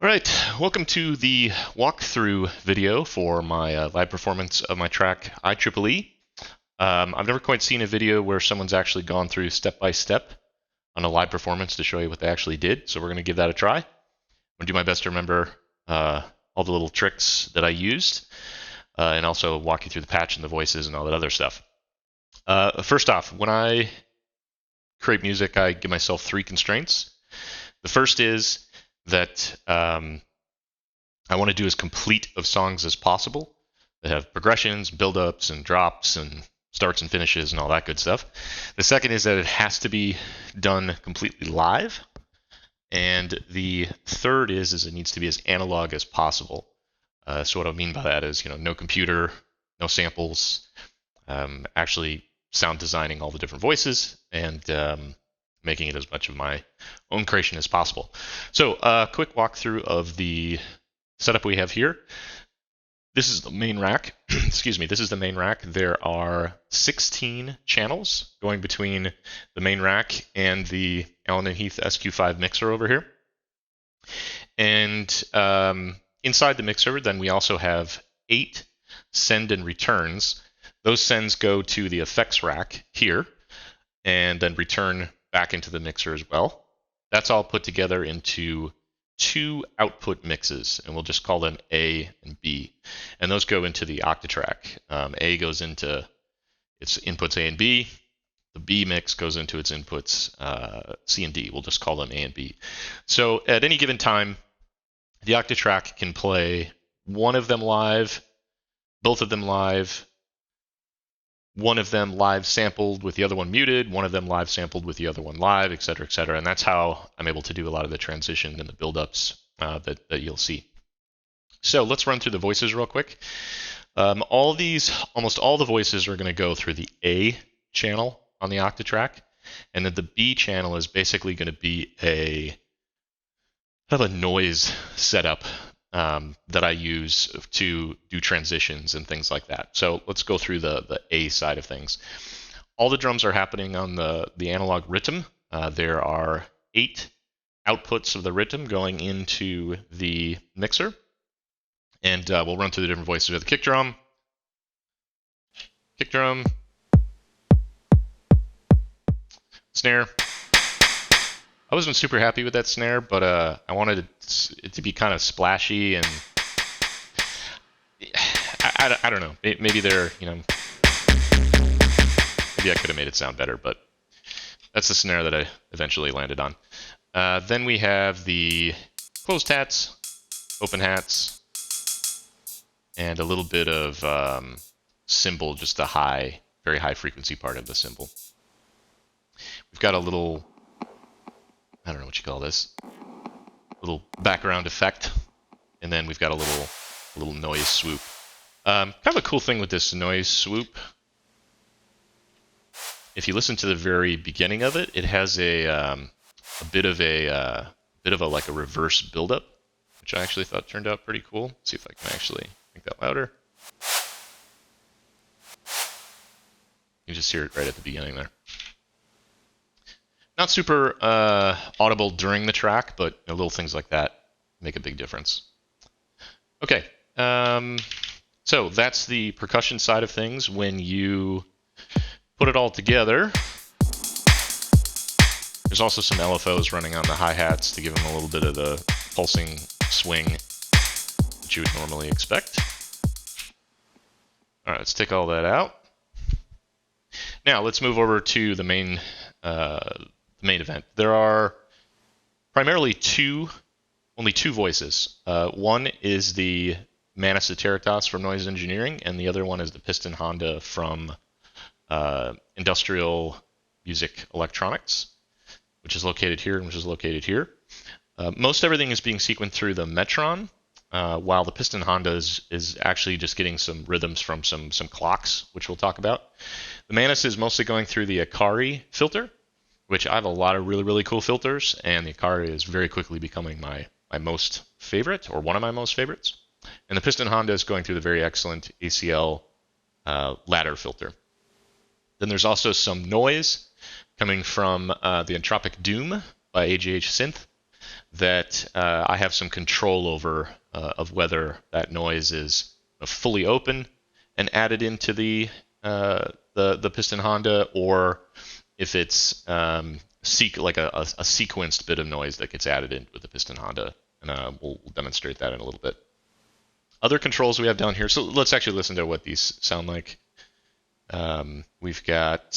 All right, welcome to the walkthrough video for my live performance of my track IEEE. I've never quite seen a video where someone's actually gone through step by step on a live performance to show you what they actually did, so we're going to give that a try. I'm going to do my best to remember all the little tricks that I used and also walk you through the patch and the voices and all that other stuff. First off, when I create music, I give myself 3 constraints. The first is that I want to do as complete of songs as possible that have progressions, build-ups, and drops, and starts and finishes, and all that good stuff. The second is that it has to be done completely live. And the third is it needs to be as analog as possible. So what I mean by that is, no computer, no samples, actually sound designing all the different voices, and making it as much of my own creation as possible. So a quick walkthrough of the setup we have here. This is the main rack. Excuse me, this is the main rack. There are 16 channels going between the main rack and the Allen & Heath SQ5 mixer over here. And inside the mixer, then we also have 8 send and returns. Those sends go to the effects rack here and then return back into the mixer as well. That's all put together into 2 output mixes, and we'll just call them A and B. And those go into the Octatrack. A goes into its inputs A and B. The B mix goes into its inputs C and D. We'll just call them A and B. So at any given time, the Octatrack can play one of them live, both of them live, one of them live sampled with the other one muted, one of them live sampled with the other one live, et cetera, et cetera. And that's how I'm able to do a lot of the transition and the build-ups that you'll see. So let's run through the voices real quick. Almost all the voices are going to go through the A channel on the Octatrack, and then the B channel is basically going to be a noise setup that I use to do transitions and things like that. So let's go through the A side of things. All the drums are happening on the analog rhythm. There are 8 outputs of the rhythm going into the mixer. And we'll run through the different voices. We have the kick drum, snare. I wasn't super happy with that snare, but I wanted it to be kind of splashy, and I don't know. Maybe maybe I could have made it sound better, but that's the snare that I eventually landed on. Then we have the closed hats, open hats, and a little bit of cymbal, just the very high frequency part of the cymbal. We've got a little, I don't know what you call this, little background effect, and then we've got a little noise swoop. Kind of a cool thing with this noise swoop, if you listen to the very beginning of it, it has a bit of a like a reverse buildup, which I actually thought turned out pretty cool. Let's see if I can actually make that louder. You just hear it right at the beginning there. Not super audible during the track, but little things like that make a big difference. Okay, so that's the percussion side of things. When you put it all together, there's also some LFOs running on the hi-hats to give them a little bit of the pulsing swing that you would normally expect. All right, let's take all that out. Now let's move over to the main event. There are primarily only two voices. One is the Manus Ateritas from Noise Engineering, and the other one is the Piston Honda from Industrial Music Electronics, which is located here and which is located here. Most everything is being sequenced through the Metron, while the Piston Honda is actually just getting some rhythms from some clocks, which we'll talk about. The Manus is mostly going through the Akari filter, which I have a lot of really, really cool filters, and the Akari is very quickly becoming my most favorite, or one of my most favorites. And the Piston Honda is going through the very excellent ACL ladder filter. Then there's also some noise coming from the Entropic Doom by AGH Synth. that I have some control over of whether that noise is fully open and added into the piston Honda, or if it's like a sequenced bit of noise that gets added in with the piston Honda, and we'll demonstrate that in a little bit. Other controls we have down here. So let's actually listen to what these sound like. We've got,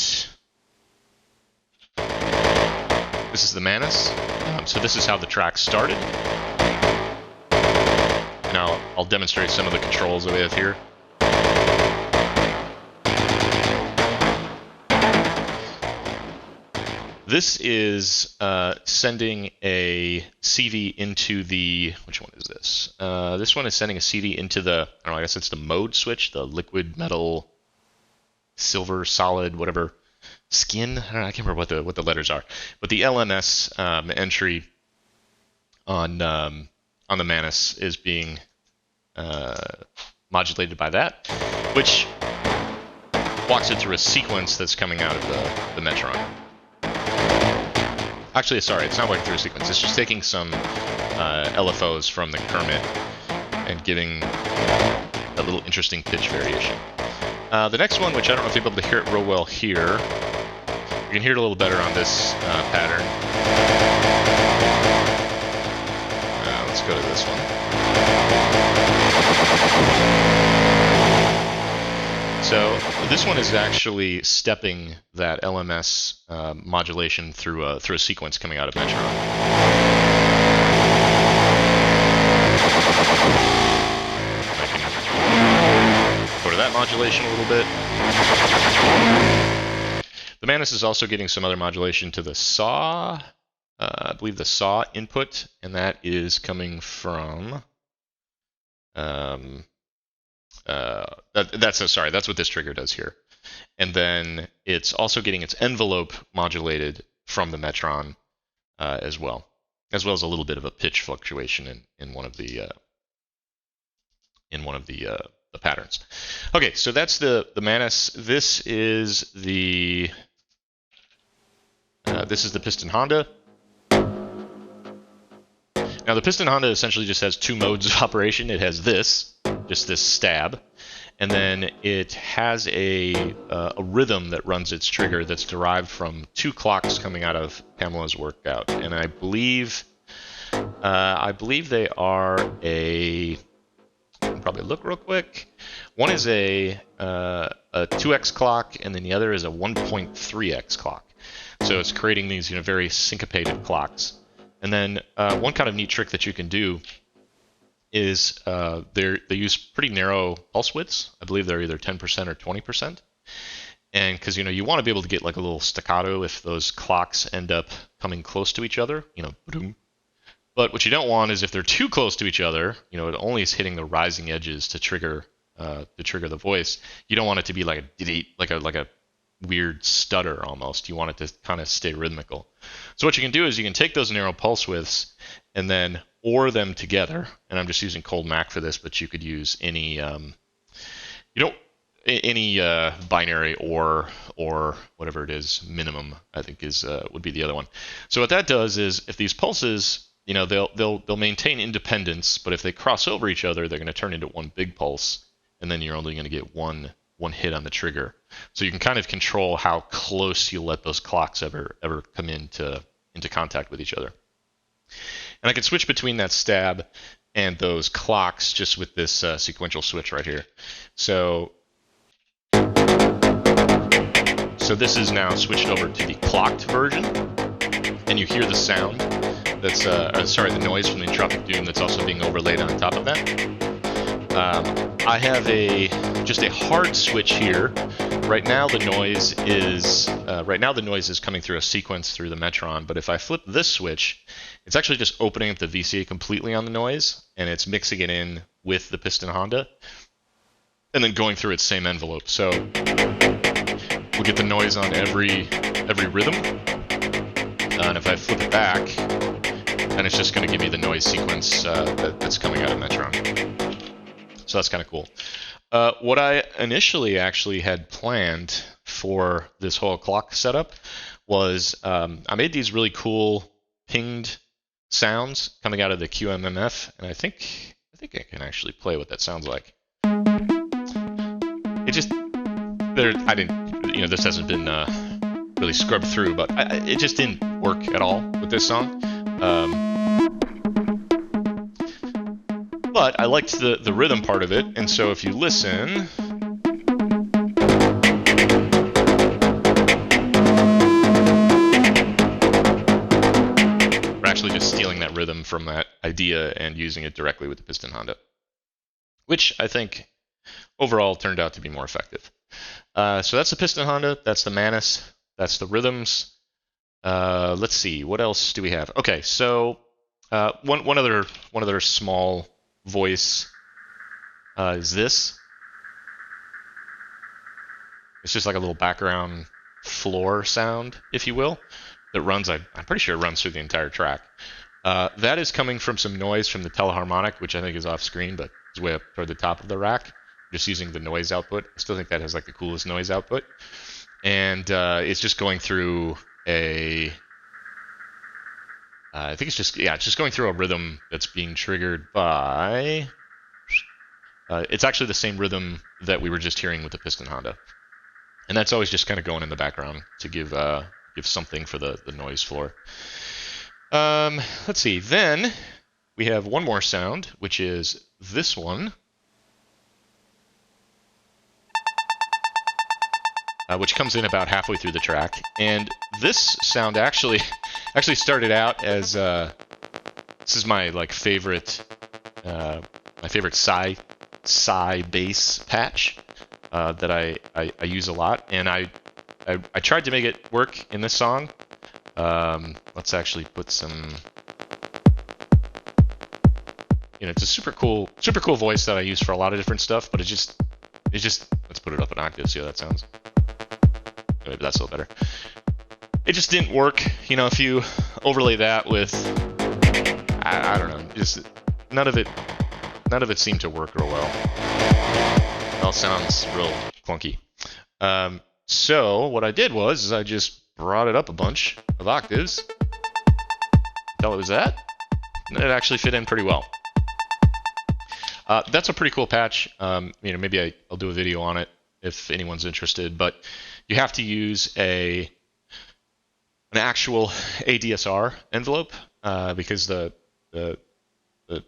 this is the Manus. So this is how the track started. Now I'll demonstrate some of the controls that we have here. This is sending a CV into the, which one is this? This one is sending a CV into the, I don't know, I guess it's the mode switch, the liquid, metal, silver, solid, whatever, skin. I don't know, I can't remember what the letters are. But the LMS entry on the Manus is being modulated by that, which walks it through a sequence that's coming out of the Metron. Actually, sorry, it's not working through a sequence. It's just taking some LFOs from the Kermit and giving a little interesting pitch variation. The next one, which I don't know if you'll be able to hear it real well here, you can hear it a little better on this pattern. Let's go to this one. So this one is actually stepping that LMS modulation through a sequence coming out of Metron. I can go to that modulation a little bit. The Manus is also getting some other modulation to the saw, I believe the saw input, and that is coming from. That's what this trigger does here. And then it's also getting its envelope modulated from the Metron as well as a little bit of a pitch fluctuation in one of the patterns. Okay, so that's the Manus. This is the piston Honda. Now the piston Honda essentially just has two modes of operation. It has just this stab, and then it has a rhythm that runs its trigger that's derived from two clocks coming out of Pamela's workout, and I believe they are I'll probably look real quick. One is a 2x clock, and then the other is a 1.3x clock. So it's creating these very syncopated clocks. And then one kind of neat trick that you can do is they use pretty narrow pulse widths. I believe they're either 10% or 20%. And because you want to be able to get like a little staccato if those clocks end up coming close to each other, boom. But what you don't want is if they're too close to each other, it only is hitting the rising edges to trigger the voice. You don't want it to be like a weird stutter almost. You want it to kind of stay rhythmical. So what you can do is you can take those narrow pulse widths and then OR them together. And I'm just using Cold Mac for this, but you could use any binary or whatever it is, minimum, I think would be the other one. So what that does is if these pulses, they'll maintain independence, but if they cross over each other, they're going to turn into one big pulse, and then you're only going to get one hit on the trigger. So you can kind of control how close you let those clocks ever come into contact with each other. And I can switch between that stab and those clocks just with this sequential switch right here. So this is now switched over to the clocked version, and you hear the sound that's the noise from the Entropic Doom that's also being overlaid on top of that. I have just a hard switch here. Right now the noise is coming through a sequence through the Metron, but if I flip this switch, it's actually just opening up the VCA completely on the noise, and it's mixing it in with the piston Honda, and then going through its same envelope. So we'll get the noise on every rhythm, and if I flip it back, then it's just going to give me the noise sequence that's coming out of Metron. So that's kind of cool. What I initially actually had planned for this whole clock setup was I made these really cool pinged sounds coming out of the QMMF, and I think I can actually play what that sounds like. It just I didn't, this hasn't been really scrubbed through, but it just didn't work at all with this song. But I liked the rhythm part of it, and so if you listen. We're actually just stealing that rhythm from that idea and using it directly with the piston Honda, which I think overall turned out to be more effective. So that's the piston Honda, that's the Manus, that's the rhythms. Let's see, what else do we have? Okay, so one other small voice is this. It's just like a little background floor sound, if you will, that runs. I'm pretty sure it runs through the entire track. That is coming from some noise from the teleharmonic, which I think is off screen, but is way up toward the top of the rack. Just using the noise output. I still think that has like the coolest noise output, and it's just going through a. I think it's just going through a rhythm that's being triggered by. It's actually the same rhythm that we were just hearing with the piston Honda, and that's always just kind of going in the background to give something for the noise floor. Let's see. Then we have one more sound, which is this one. Which comes in about halfway through the track, and this sound actually started out as this is my favorite Psy bass patch that I use a lot, and I tried to make it work in this song. Let's actually put some. It's a super cool voice that I use for a lot of different stuff, but it just let's put it up an octave, see how that sounds. Maybe that's a little better. It just didn't work. If you overlay that with, I don't know, just none of it seemed to work real well. It all sounds real clunky. So what I did was I just brought it up a bunch of octaves until it was that, and it actually fit in pretty well. That's a pretty cool patch. Maybe I'll do a video on it if anyone's interested, but you have to use an actual ADSR envelope because the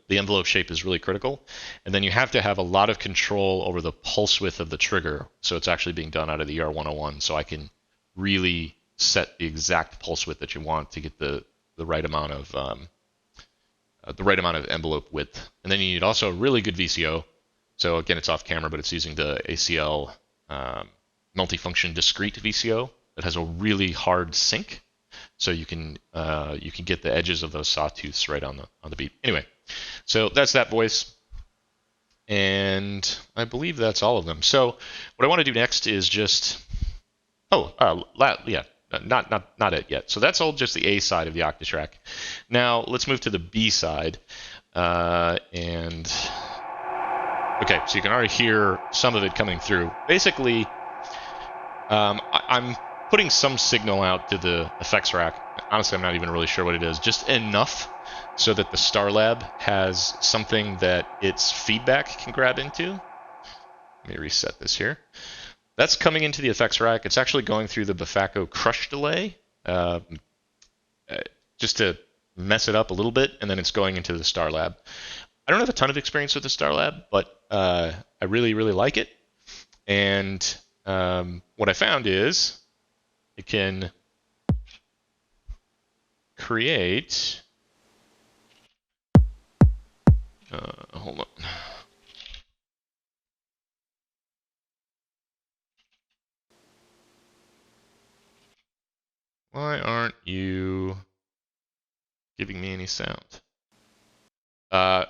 envelope shape is really critical, and then you have to have a lot of control over the pulse width of the trigger, so it's actually being done out of the ER101, so I can really set the exact pulse width that you want to get the right amount of envelope width. And then you need also a really good VCO. So again, it's off camera, but it's using the ACL multifunction discrete VCO that has a really hard sync, so you can get the edges of those sawtooths right on the beat. Anyway, so that's that voice, and I believe that's all of them. So what I want to do next is just not it yet. So that's all just the A side of the Octatrack. Now let's move to the B side, and okay, so you can already hear some of it coming through. Basically, I'm putting some signal out to the effects rack. Honestly, I'm not even really sure what it is. Just enough so that the Starlab has something that its feedback can grab into. Let me reset this here. That's coming into the effects rack. It's actually going through the Bafako crush delay just to mess it up a little bit, and then it's going into the Starlab. I don't have a ton of experience with the Starlab, but I really, really like it. And what I found is it can create. Hold on. Why aren't you giving me any sound?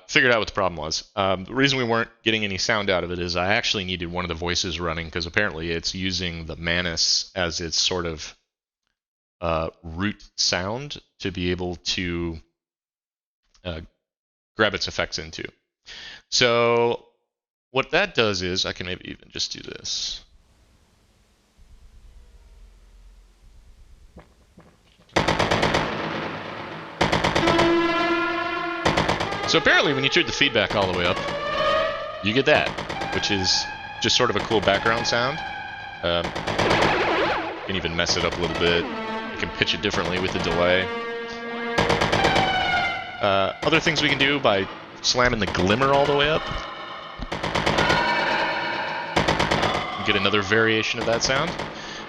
Figured out what the problem was. The reason we weren't getting any sound out of it is I actually needed one of the voices running, because apparently it's using the Manus as its sort of root sound to be able to grab its effects into. So what that does is, I can maybe even just do this. So apparently when you turn the feedback all the way up, you get that, which is just sort of a cool background sound. You can even mess it up a little bit. You can pitch it differently with the delay. Other things we can do by slamming the glimmer all the way up. Get another variation of that sound.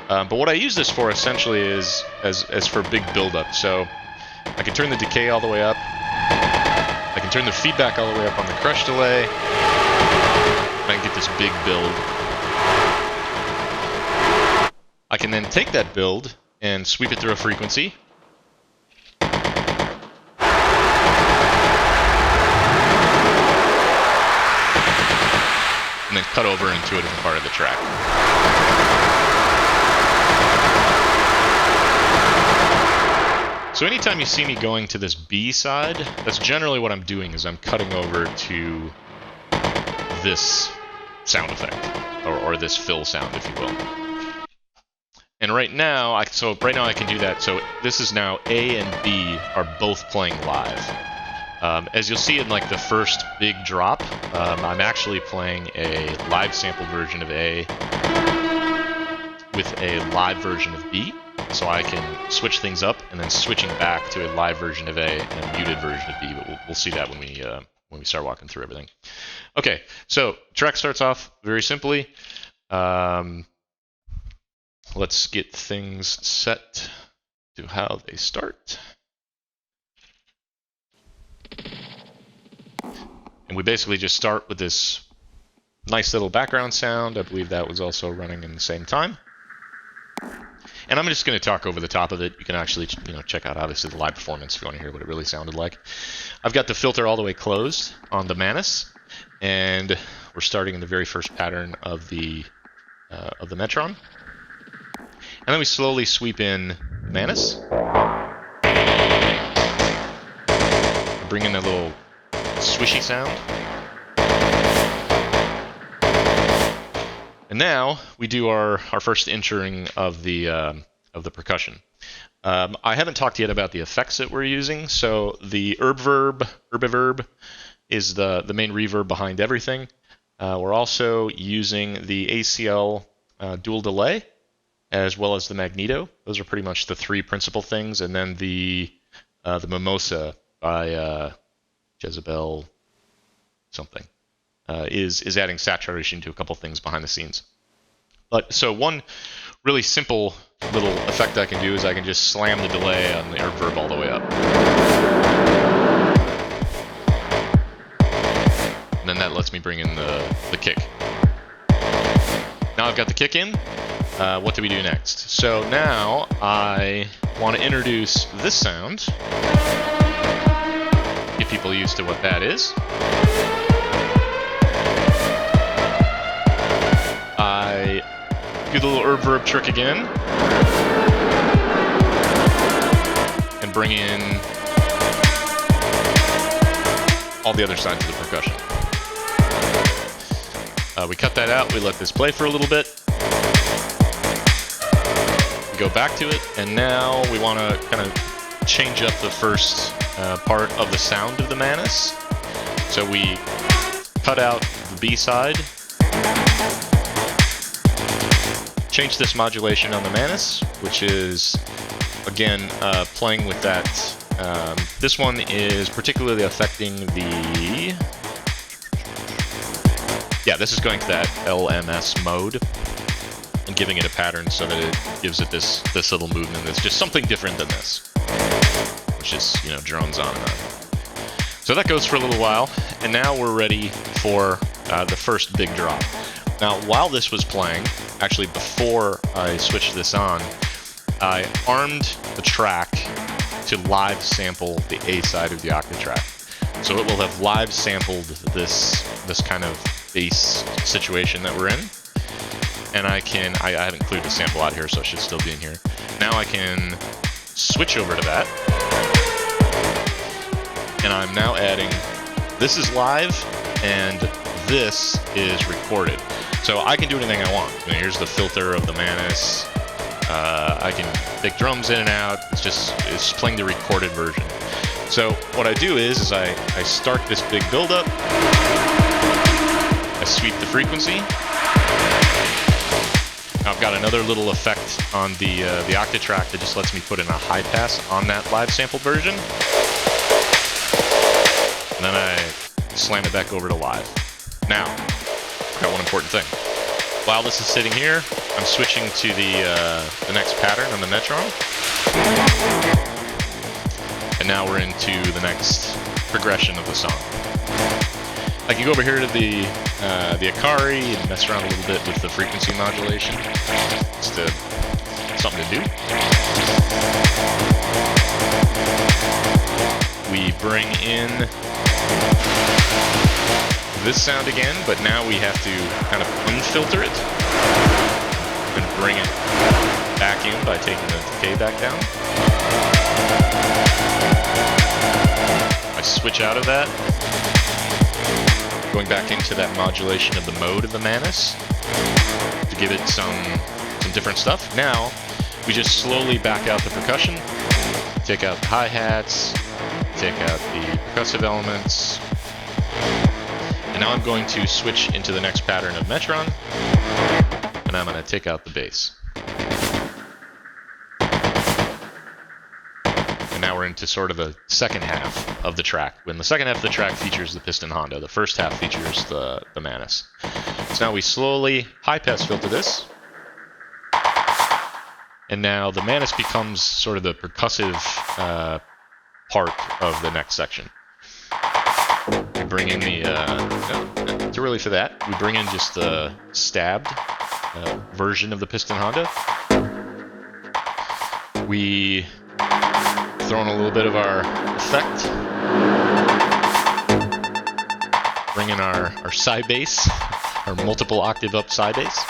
But what I use this for essentially is as for big build-up. So I can turn the decay all the way up. I can turn the feedback all the way up on the crush delay. And I can get this big build. I can then take that build and sweep it through a frequency. And then cut over into a different part of the track. So anytime you see me going to this B side, that's generally what I'm doing, is I'm cutting over to this sound effect, or this fill sound, if you will. And right now, I can do that. So this is now A and B are both playing live. As you'll see in like the first big drop, I'm actually playing a live sample version of A with a live version of B. So I can switch things up and then switching back to a live version of A and a muted version of B, but we'll see that when we start walking through everything. Okay, so track starts off very simply. Let's get things set to how they start. And we basically just start with this nice little background sound. I believe that was also running in the same time. And I'm just going to talk over the top of it. You can actually, check out obviously the live performance if you want to hear what it really sounded like. I've got the filter all the way closed on the Manus, and we're starting in the very first pattern of the Metron. And then we slowly sweep in Manus. Bring in a little swishy sound. And now we do our first entering of the percussion. I haven't talked yet about the effects that we're using. So the herbiverb is the main reverb behind everything. We're also using the ACL dual delay as well as the magneto. Those are pretty much the three principal things. And then the mimosa by Jezebel something. Is adding saturation to a couple things behind the scenes. But so one really simple little effect I can do is I can just slam the delay on the reverb all the way up. And then that lets me bring in the kick. Now I've got the kick in. What do we do next? So now I want to introduce this sound. Get people used to what that is. I do the little reverb trick again and bring in all the other sides of the percussion. We cut that out, we let this play for a little bit. We go back to it, and now we want to kind of change up the first part of the sound of the Manus. So we cut out the B side. Change this modulation on the Manus, which is, again, playing with that. This one is particularly affecting the... Yeah, this is going to that LMS mode and giving it a pattern so that it gives it this little movement that's just something different than this, which is, drones on and on. So that goes for a little while, and now we're ready for the first big drop. Now, while this was playing, actually before I switched this on, I armed the track to live sample the A side of the Octatrack. So it will have live sampled this kind of bass situation that we're in. And I haven't included the sample out here, so it should still be in here. Now I can switch over to that. And I'm now adding, this is live, and this is recorded. So I can do anything I want. Here's the filter of the Manus. I can pick drums in and out. It's playing the recorded version. So what I do is I start this big buildup, I sweep the frequency. I've got another little effect on the Octatrack that just lets me put in a high pass on that live sample version. And then I slam it back over to live. Now, I've got one important thing. While this is sitting here, I'm switching to the next pattern on the Metron. And now we're into the next progression of the song. I can go over here to the Akari and mess around a little bit with the frequency modulation. Just something to do. We bring in this sound again, but now we have to kind of unfilter it and bring it back in by taking the decay back down. I switch out of that, going back into that modulation of the mode of the Manus to give it some different stuff. Now, we just slowly back out the percussion, take out the hi-hats, take out the percussive elements, and now I'm going to switch into the next pattern of Metron, and I'm going to take out the bass. And now we're into sort of the second half of the track, when the second half of the track features the Piston Honda, the first half features the Manus. So now we slowly high-pass filter this, and now the Manus becomes sort of the percussive part of the next section. We bring in the, not too early for that, we bring in just the stabbed version of the Piston Honda. We throw in a little bit of our effect. Bring in our side bass, our multiple octave up side bass.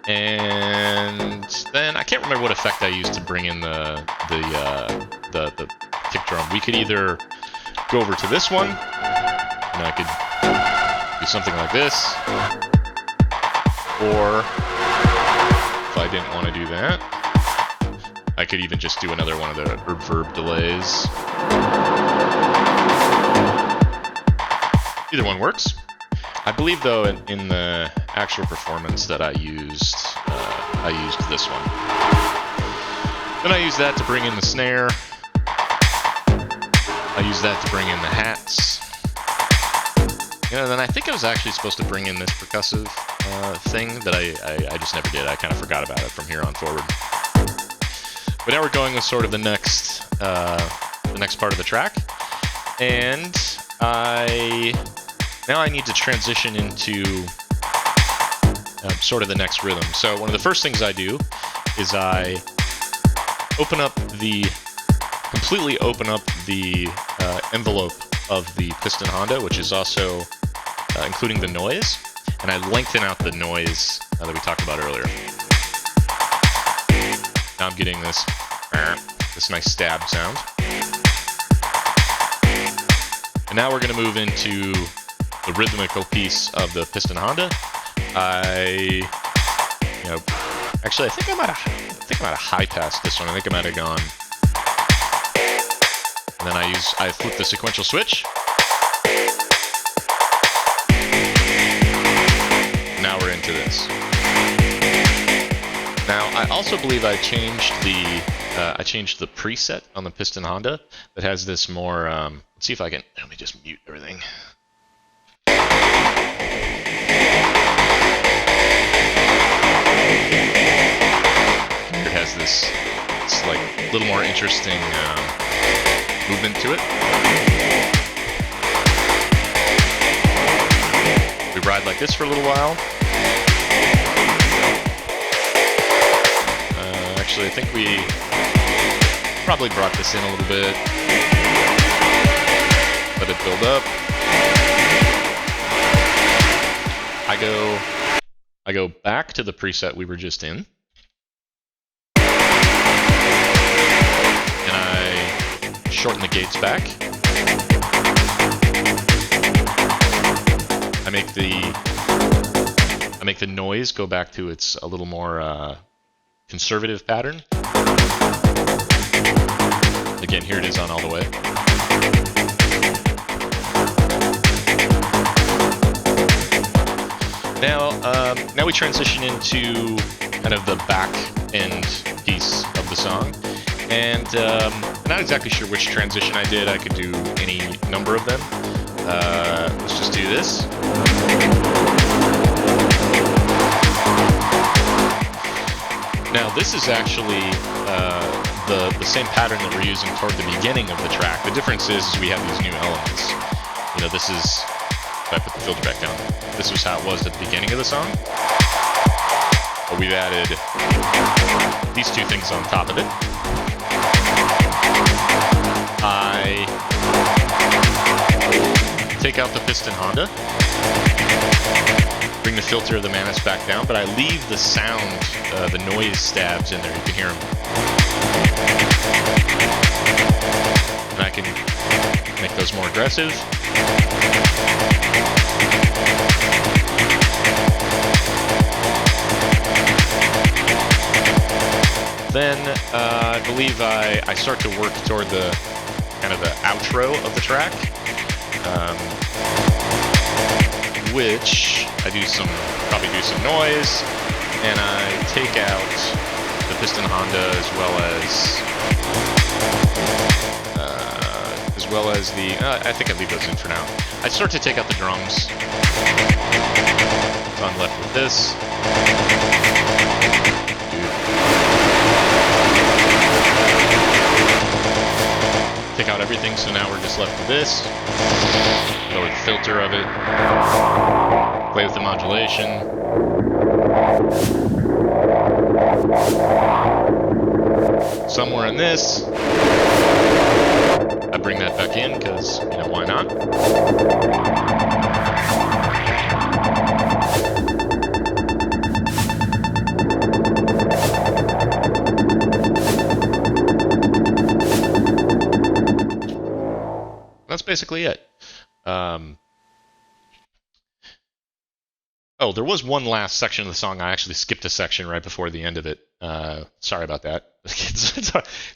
And then I can't remember what effect I used to bring in the kick drum. We could either go over to this one, and I could do something like this, or if I didn't want to do that, I could even just do another one of the reverb delays. Either one works. I believe, though, in the actual performance that I used this one. Then I used that to bring in the snare. I used that to bring in the hats. Then I think I was actually supposed to bring in this percussive thing that I just never did. I kind of forgot about it from here on forward. But now we're going with sort of the next part of the track, and now I need to transition into sort of the next rhythm. So one of the first things I do is I completely open up the envelope of the Piston Honda, which is also including the noise, and I lengthen out the noise that we talked about earlier. Now I'm getting this nice stab sound. And now we're going to move into the rhythmical piece of the Piston Honda. Actually, I think I might have high passed this one. I think I might have gone. And then I flip the sequential switch. Now we're into this. Now, I also believe I changed the preset on the Piston Honda that has this more. Let's see if I can. Let me just mute everything. It has this like little more interesting movement to it. We ride like this for a little while. Actually, I think we probably brought this in a little bit. Let it build up. I go back to the preset we were just in. And I shorten the gates back. I make the noise go back to its a little more conservative pattern. Again, here it is on all the way. Now we transition into kind of the back end piece of the song, and I'm not exactly sure which transition I did. I could do any number of them. Let's just do this. Now this is actually the same pattern that we're using toward the beginning of the track. The difference is we have these new elements. You know, this is, if I put the filter back down, this was how it was at the beginning of the song. But we've added these two things on top of it. I take out the piston Honda, bring the filter of the Manus back down, but I leave the sound, the noise stabs in there. You can hear them. And I can make those more aggressive. Then I believe I start to work toward the kind of the outro of the track, which I probably do some noise, and I take out the piston Honda as well as the. I think I leave those in for now. I start to take out the drums. So I'm left with this. Take out everything, so now we're just left with this. Lower the filter of it. Play with the modulation. Somewhere in this, I bring that back in because, you know, why not? That's basically it. Oh, there was one last section of the song. I actually skipped a section right before the end of it. Sorry about that. It's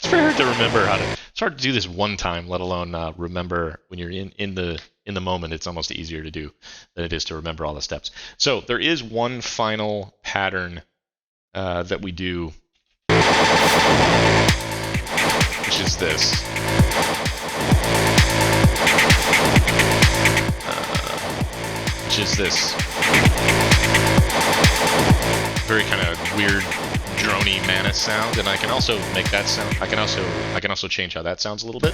very hard to remember it's hard to do this one time, let alone remember when you're in the moment. It's almost easier to do than it is to remember all the steps. So there is one final pattern that we do, which is this. Which is this very kind of weird drony Manus sound, and I can also make that sound. I can also change how that sounds a little bit.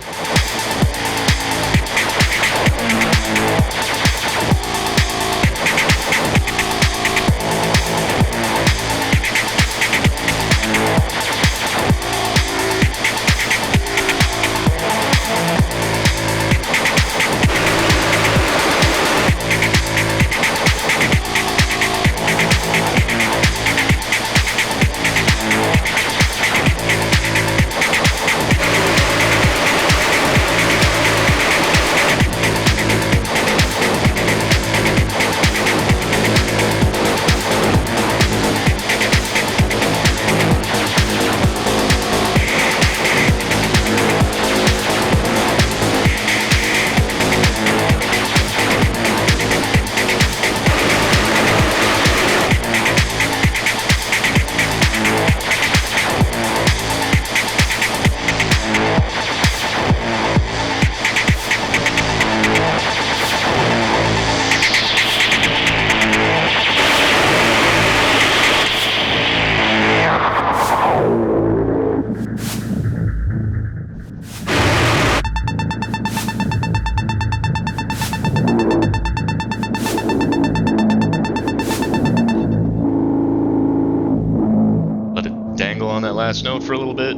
Last note for a little bit,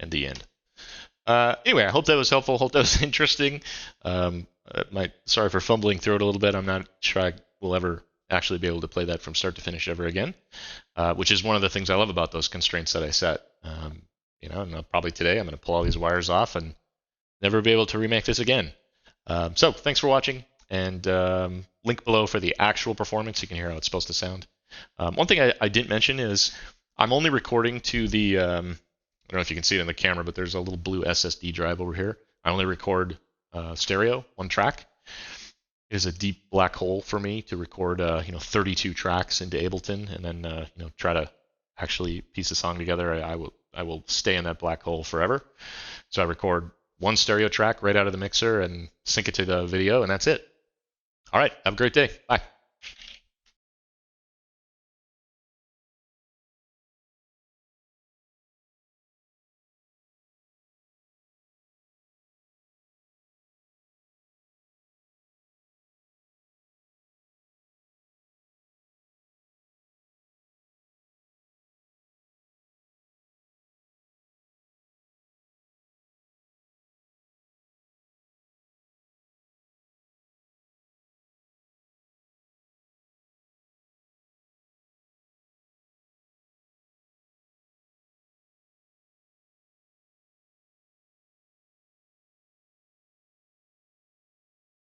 and the end. Anyway, I hope that was helpful. Hope that was interesting. Sorry for fumbling through it a little bit. I'm not sure I will ever actually be able to play that from start to finish ever again, which is one of the things I love about those constraints that I set. You know, and probably today I'm going to pull all these wires off and never be able to remake this again. So thanks for watching, and link below for the actual performance. You can hear how it's supposed to sound. One thing I didn't mention is I'm only recording to the, I don't know if you can see it in the camera, but there's a little blue SSD drive over here. I only record stereo, one track. is a deep black hole for me to record 32 tracks into Ableton and then try to actually piece a song together. I will stay in that black hole forever. So I record one stereo track right out of the mixer and sync it to the video, and that's it. All right, have a great day. Bye.